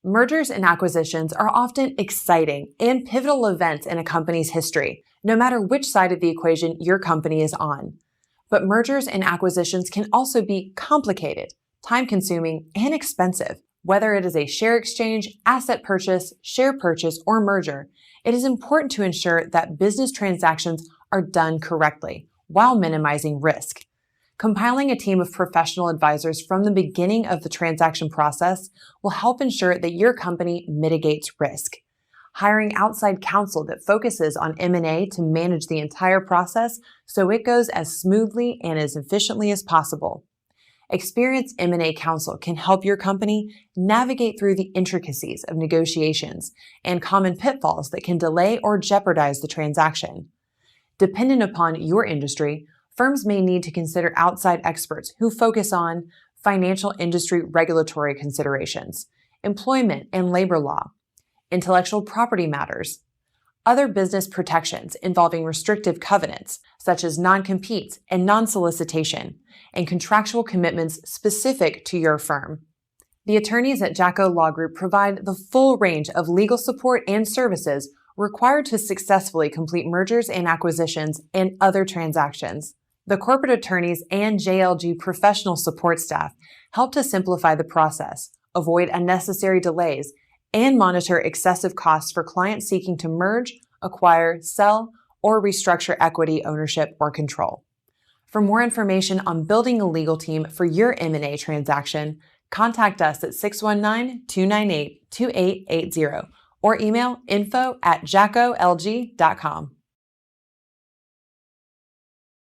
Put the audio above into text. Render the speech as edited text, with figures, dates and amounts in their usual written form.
Mergers and acquisitions are often exciting and pivotal events in a company's history, no matter which side of the equation your company is on. But mergers and acquisitions can also be complicated, time-consuming, and expensive. Whether it is a share exchange, asset purchase, share purchase, or merger, it is important to ensure that business transactions are done correctly while minimizing risk. Compiling a team of professional advisors from the beginning of the transaction process will help ensure that your company mitigates risk. Hiring outside counsel that focuses on M&A to manage the entire process so it goes as smoothly and as efficiently as possible. Experienced M&A counsel can help your company navigate through the intricacies of negotiations and common pitfalls that can delay or jeopardize the transaction. Dependent upon your industry, firms may need to consider outside experts who focus on financial industry regulatory considerations, employment and labor law, intellectual property matters, other business protections involving restrictive covenants such as non-competes and non-solicitation, and contractual commitments specific to your firm. The attorneys at Jacko Law Group provide the full range of legal support and services required to successfully complete mergers and acquisitions and other transactions. The corporate attorneys and JLG professional support staff help to simplify the process, avoid unnecessary delays, and monitor excessive costs for clients seeking to merge, acquire, sell, or restructure equity ownership or control. For more information on building a legal team for your M&A transaction, contact us at 619-298-2880 or email info@jackolg.com.